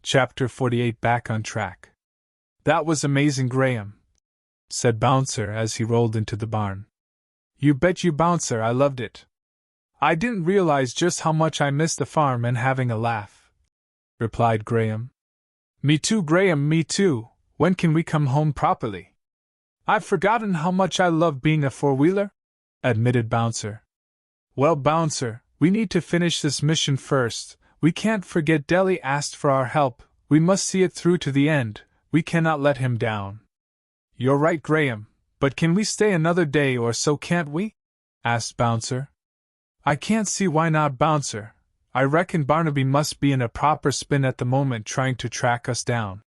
Chapter 48 Back on Track. That was amazing, Graham, said Bouncer as he rolled into the barn. You bet you, Bouncer, I loved it. I didn't realize just how much I missed the farm and having a laugh, replied Graham. Me too, Graham, me too. When can we come home properly? I've forgotten how much I love being a four-wheeler, admitted Bouncer. Well, Bouncer, we need to finish this mission first. We can't forget Deli asked for our help. We must see it through to the end. We cannot let him down. You're right, Graham, but can we stay another day or so, can't we? Asked Bouncer. I can't see why not, Bouncer. I reckon Barnaby must be in a proper spin at the moment trying to track us down,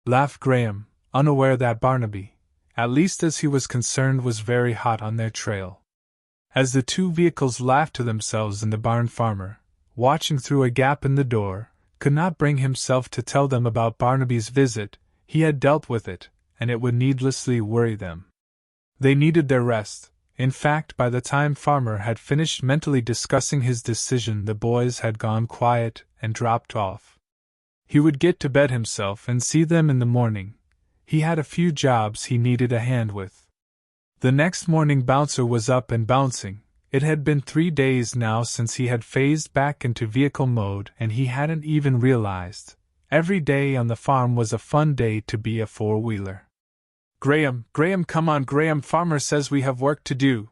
laughed Graham, unaware that Barnaby, at least as he was concerned, was very hot on their trail. As the two vehicles laughed to themselves in the barn, Farmer, watching through a gap in the door, could not bring himself to tell them about Barnaby's visit. He had dealt with it, and it would needlessly worry them. They needed their rest. In fact, by the time Farmer had finished mentally discussing his decision, the boys had gone quiet and dropped off. He would get to bed himself and see them in the morning. He had a few jobs he needed a hand with. The next morning Bouncer was up and bouncing. It had been 3 days now since he had phased back into vehicle mode, and he hadn't even realized. Every day on the farm was a fun day to be a four-wheeler. Graham, come on, Graham, Farmer says we have work to do.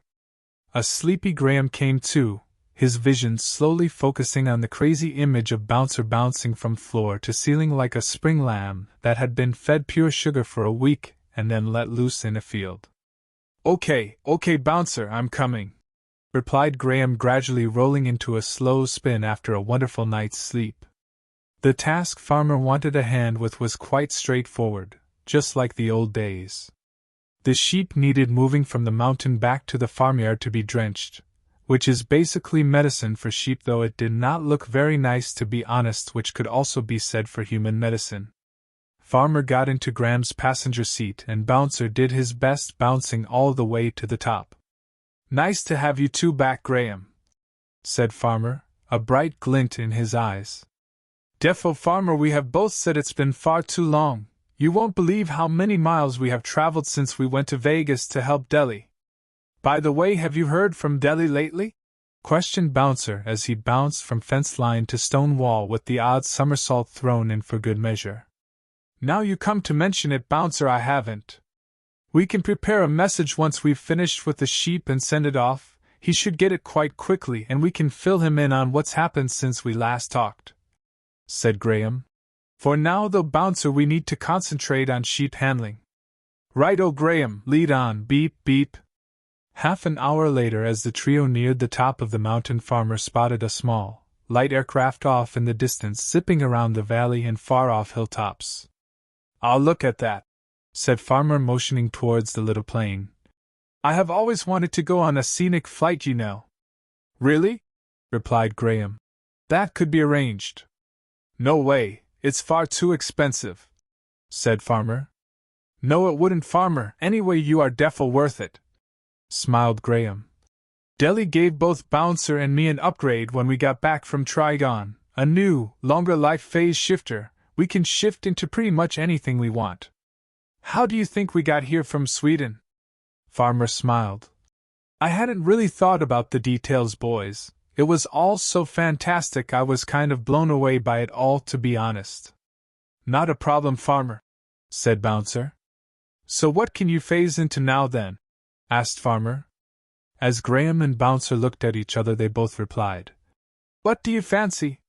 A sleepy Graham came to, his vision slowly focusing on the crazy image of Bouncer bouncing from floor to ceiling like a spring lamb that had been fed pure sugar for a week and then let loose in a field. Okay, Bouncer, I'm coming, replied Graham, gradually rolling into a slow spin after a wonderful night's sleep. The task Farmer wanted a hand with was quite straightforward, just like the old days. The sheep needed moving from the mountain back to the farmyard to be drenched, which is basically medicine for sheep, though it did not look very nice, to be honest, which could also be said for human medicine. Farmer got into Graham's passenger seat and Bouncer did his best, bouncing all the way to the top. Nice to have you two back, Graham, said Farmer, a bright glint in his eyes. Defo, Farmer, we have both said it's been far too long. You won't believe how many miles we have traveled since we went to Vegas to help Deli. By the way, have you heard from Deli lately? Questioned Bouncer as he bounced from fence line to stone wall with the odd somersault thrown in for good measure. Now you come to mention it, Bouncer, I haven't. We can prepare a message once we've finished with the sheep and send it off. He should get it quite quickly and we can fill him in on what's happened since we last talked, said Graham. For now, though, Bouncer, we need to concentrate on sheep handling. Right-o, Graham, lead on, beep, beep. Half an hour later, as the trio neared the top of the mountain, Farmer spotted a small, light aircraft off in the distance, zipping around the valley and far-off hilltops. I'll look at that, said Farmer, motioning towards the little plane. I have always wanted to go on a scenic flight, you know. Really? Replied Graham. That could be arranged. No way. It's far too expensive, said Farmer. No, it wouldn't, Farmer. Anyway, you are defo worth it, smiled Graham. Deli gave both Bouncer and me an upgrade when we got back from Trigon, a new, longer life phase shifter. We can shift into pretty much anything we want. How do you think we got here from Sweden? Farmer smiled. I hadn't really thought about the details, boys. It was all so fantastic, I was kind of blown away by it all, to be honest. Not a problem, Farmer, said Bouncer. So what can you phase into now then? Asked Farmer. As Graham and Bouncer looked at each other, they both replied. What do you fancy?